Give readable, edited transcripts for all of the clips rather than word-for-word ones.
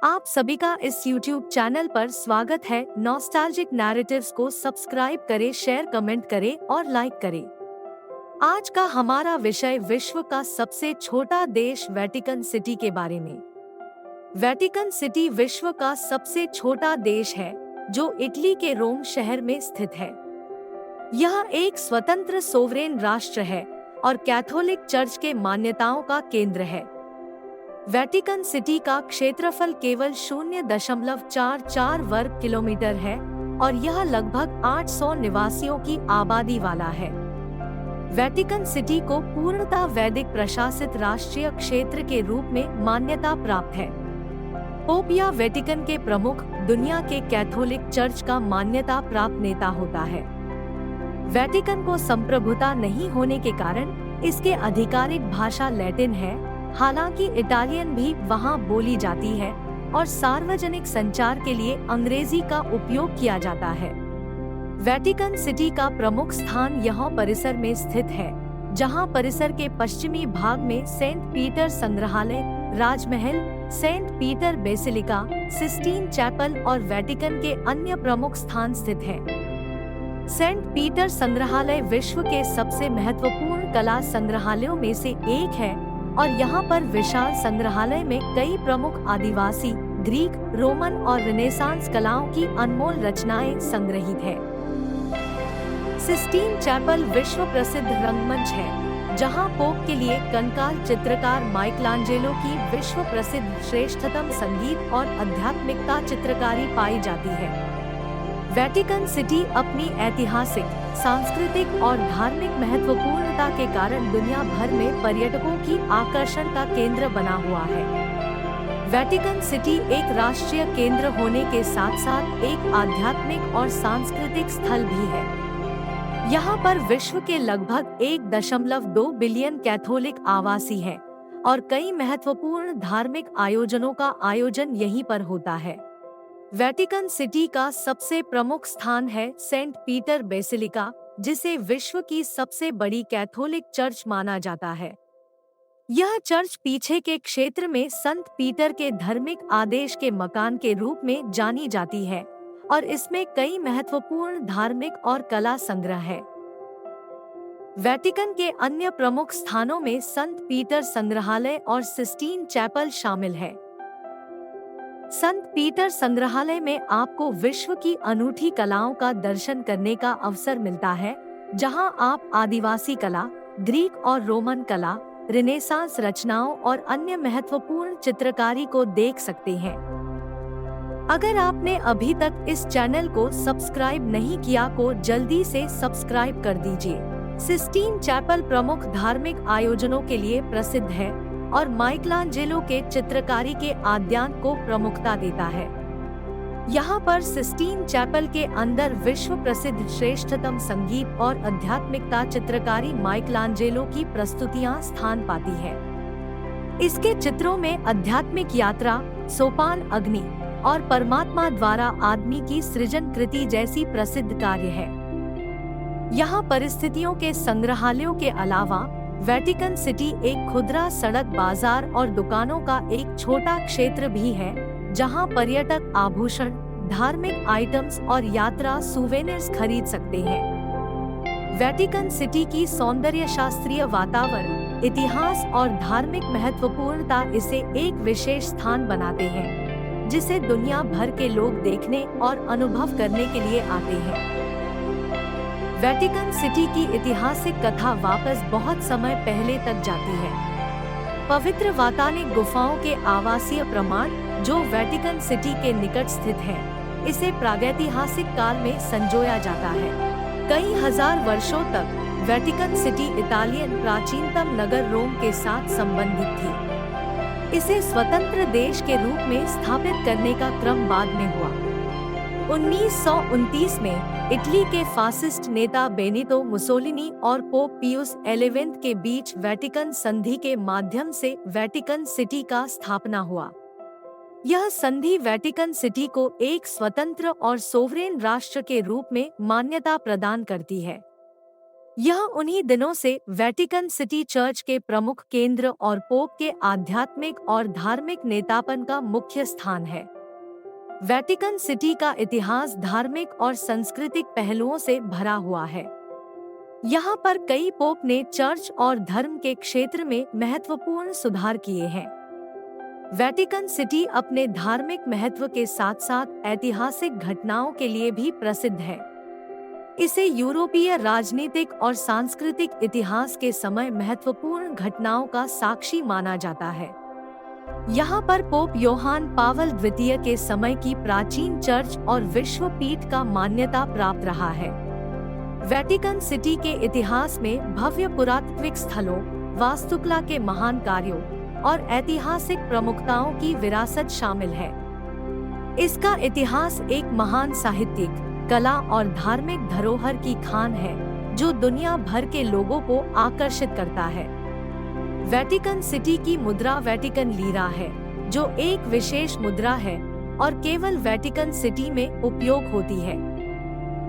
आप सभी का इस YouTube चैनल पर स्वागत है। नॉस्टैल्जिक नैरेटिव्स को सब्सक्राइब करें, शेयर, कमेंट करें और लाइक करें। आज का हमारा विषय विश्व का सबसे छोटा देश वेटिकन सिटी के बारे में। वेटिकन सिटी विश्व का सबसे छोटा देश है, जो इटली के रोम शहर में स्थित है। यह एक स्वतंत्र सोवरेन राष्ट्र है और कैथोलिक चर्च के मान्यताओं का केंद्र है। वेटिकन सिटी का क्षेत्रफल केवल 0.44 वर्ग किलोमीटर है और यह लगभग 800 निवासियों की आबादी वाला है। वेटिकन सिटी को पूर्णतः वैदिक प्रशासित राष्ट्रीय क्षेत्र के रूप में मान्यता प्राप्त है। पोप या वेटिकन के प्रमुख दुनिया के कैथोलिक चर्च का मान्यता प्राप्त नेता होता है। वेटिकन को संप्रभुता नहीं होने के कारण इसके आधिकारिक भाषा लैटिन है, हालांकि इटालियन भी वहां बोली जाती है और सार्वजनिक संचार के लिए अंग्रेजी का उपयोग किया जाता है। वेटिकन सिटी का प्रमुख स्थान यह परिसर में स्थित है, जहां परिसर के पश्चिमी भाग में सेंट पीटर संग्रहालय, राजमहल, saint Peter basilica, Sistine chapel और वेटिकन के अन्य प्रमुख स्थान स्थित हैं। सेंट पीटर संग्रहालय विश्व के सबसे महत्वपूर्ण कला संग्रहालयों में से एक है और यहाँ पर विशाल संग्रहालय में कई प्रमुख आदिवासी, ग्रीक, रोमन और रिनेसांस कलाओं की अनमोल रचनाएं संग्रहित है। सिस्टीन चैपल विश्व प्रसिद्ध रंगमंच है, जहाँ पोप के लिए कंकाल चित्रकार माइकलांजेलो की विश्व प्रसिद्ध श्रेष्ठतम संगीत और आध्यात्मिकता चित्रकारी पाई जाती है। वेटिकन सिटी अपनी ऐतिहासिक, सांस्कृतिक और धार्मिक महत्वपूर्णता के कारण दुनिया भर में पर्यटकों की आकर्षण का केंद्र बना हुआ है। वेटिकन सिटी एक राष्ट्रीय केंद्र होने के साथ साथ एक आध्यात्मिक और सांस्कृतिक स्थल भी है। यहाँ पर विश्व के लगभग 1.2 बिलियन कैथोलिक आवासी हैं और कई महत्वपूर्ण धार्मिक आयोजनों का आयोजन यहीं पर होता है। वेटिकन सिटी का सबसे प्रमुख स्थान है सेंट पीटर बेसिलिका, जिसे विश्व की सबसे बड़ी कैथोलिक चर्च माना जाता है। यह चर्च पीछे के क्षेत्र में संत पीटर के धार्मिक आदेश के मकान के रूप में जानी जाती है और इसमें कई महत्वपूर्ण धार्मिक और कला संग्रह है। वेटिकन के अन्य प्रमुख स्थानों में संत पीटर संग्रहालय और सिस्टीन चैपल शामिल है। संत पीटर संग्रहालय में आपको विश्व की अनूठी कलाओं का दर्शन करने का अवसर मिलता है, जहां आप आदिवासी कला, ग्रीक और रोमन कला, रिनेसांस रचनाओं और अन्य महत्वपूर्ण चित्रकारी को देख सकते हैं। अगर आपने अभी तक इस चैनल को सब्सक्राइब नहीं किया तो जल्दी से सब्सक्राइब कर दीजिए। सिस्टीन चैपल प्रमुख धार्मिक आयोजनों के लिए प्रसिद्ध है और माइकलांजेलो के चित्रकारी के आद्यान को प्रमुखता देता है। यहाँ पर सिस्टीन चैपल के अंदर विश्व प्रसिद्ध श्रेष्ठतम संगीत और आध्यात्मिकता चित्रकारी माइकलांजेलो की प्रस्तुतियाँ स्थान पाती है। इसके चित्रों में आध्यात्मिक यात्रा, सोपान अग्नि और परमात्मा द्वारा आदमी की सृजन कृति जैसी प्रसिद्ध कार्य है। यहाँ परिस्थितियों के संग्रहालयों के अलावा वेटिकन सिटी एक खुदरा सड़क बाजार और दुकानों का एक छोटा क्षेत्र भी है, जहां पर्यटक आभूषण, धार्मिक आइटम्स और यात्रा सुवेनिर्स खरीद सकते हैं। वेटिकन सिटी की सौंदर्य शास्त्रीय वातावरण, इतिहास और धार्मिक महत्वपूर्णता इसे एक विशेष स्थान बनाते हैं, जिसे दुनिया भर के लोग देखने और अनुभव करने के लिए आते हैं। वेटिकन सिटी की ऐतिहासिक कथा वापस बहुत समय पहले तक जाती है। पवित्र वातानिक गुफाओं के आवासीय प्रमाण, जो वेटिकन सिटी के निकट स्थित है, इसे प्रागैतिहासिक काल में संजोया जाता है। कई हजार वर्षों तक वेटिकन सिटी इटालियन प्राचीनतम नगर रोम के साथ संबंधित थी। इसे स्वतंत्र देश के रूप में स्थापित करने का क्रम बाद में हुआ। 1929 में इटली के फासिस्ट नेता बेनितो मुसोलिनी और पोप पियुस 11 के बीच वेटिकन संधि के माध्यम से वेटिकन सिटी का स्थापना हुआ। यह संधि वेटिकन सिटी को एक स्वतंत्र और सोवरेन राष्ट्र के रूप में मान्यता प्रदान करती है। यह उन्हीं दिनों से वेटिकन सिटी चर्च के प्रमुख केंद्र और पोप के आध्यात्मिक और धार्मिक नेतापन का मुख्य स्थान है। वेटिकन सिटी का इतिहास धार्मिक और सांस्कृतिक पहलुओं से भरा हुआ है। यहाँ पर कई पोप ने चर्च और धर्म के क्षेत्र में महत्वपूर्ण सुधार किए हैं। वेटिकन सिटी अपने धार्मिक महत्व के साथ साथ ऐतिहासिक घटनाओं के लिए भी प्रसिद्ध है। इसे यूरोपीय राजनीतिक और सांस्कृतिक इतिहास के समय महत्वपूर्ण घटनाओं का साक्षी माना जाता है। यहाँ पर पोप योहान पावल द्वितीय के समय की प्राचीन चर्च और विश्व पीठ का मान्यता प्राप्त रहा है। वेटिकन सिटी के इतिहास में भव्य पुरातात्विक स्थलों, वास्तुकला के महान कार्यों और ऐतिहासिक प्रमुखताओं की विरासत शामिल है। इसका इतिहास एक महान साहित्यिक, कला और धार्मिक धरोहर की खान है जो दुनिया भर के लोगों को आकर्षित करता है। वेटिकन सिटी की मुद्रा वेटिकन लीरा है, जो एक विशेष मुद्रा है और केवल वेटिकन सिटी में उपयोग होती है।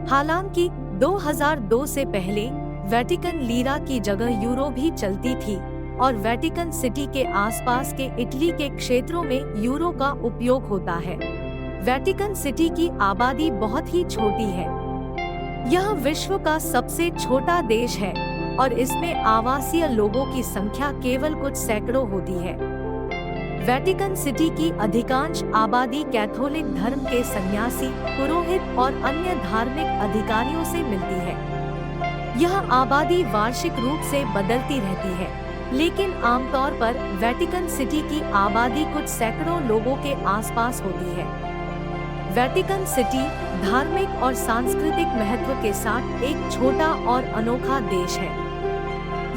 हालांकि 2002 से पहले वेटिकन लीरा की जगह यूरो भी चलती थी और वेटिकन सिटी के आसपास के इटली के क्षेत्रों में यूरो का उपयोग होता है। वेटिकन सिटी की आबादी बहुत ही छोटी है। यह विश्व का सबसे छोटा देश है और इसमें आवासीय लोगों की संख्या केवल कुछ सैकड़ों होती है। वेटिकन सिटी की अधिकांश आबादी कैथोलिक धर्म के सन्यासी, पुरोहित और अन्य धार्मिक अधिकारियों से मिलती है। यह आबादी वार्षिक रूप से बदलती रहती है, लेकिन आमतौर पर वेटिकन सिटी की आबादी कुछ सैकड़ों लोगों के आसपास होती है। वेटिकन सिटी धार्मिक और सांस्कृतिक महत्व के साथ एक छोटा और अनोखा देश है।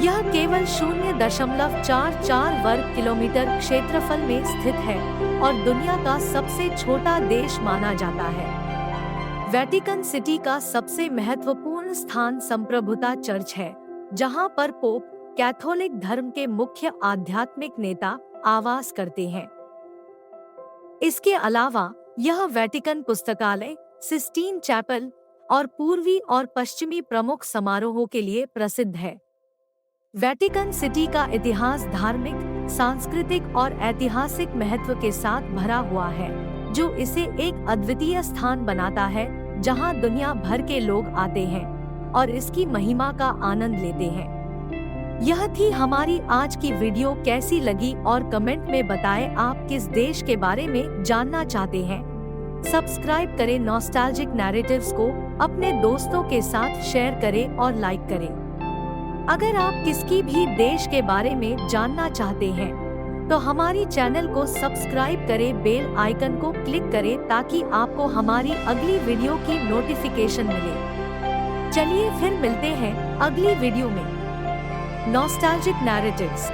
यह केवल 0.44 वर्ग किलोमीटर क्षेत्रफल में स्थित है और दुनिया का सबसे छोटा देश माना जाता है। वेटिकन सिटी का सबसे महत्वपूर्ण स्थान संप्रभुता चर्च है, जहां पर पोप कैथोलिक धर्म के मुख्य आध्यात्मिक नेता आवास करते हैं। इसके अलावा यह वेटिकन पुस्तकालय, सिस्टीन चैपल और पूर्वी और पश्चिमी प्रमुख समारोहों के लिए प्रसिद्ध है। वेटिकन सिटी का इतिहास धार्मिक, सांस्कृतिक और ऐतिहासिक महत्व के साथ भरा हुआ है, जो इसे एक अद्वितीय स्थान बनाता है जहां दुनिया भर के लोग आते हैं और इसकी महिमा का आनंद लेते हैं। यह थी हमारी आज की वीडियो। कैसी लगी और कमेंट में बताएं आप किस देश के बारे में जानना चाहते हैं। सब्सक्राइब करें नॉस्टैल्जिक नैरेटिव्स को, अपने दोस्तों के साथ शेयर करें और लाइक करें। अगर आप किसी भी देश के बारे में जानना चाहते हैं तो हमारी चैनल को सब्सक्राइब करें, बेल आइकन को क्लिक करें ताकि आपको हमारी अगली वीडियो की नोटिफिकेशन मिले। चलिए फिर मिलते हैं अगली वीडियो में। Nostalgic narratives.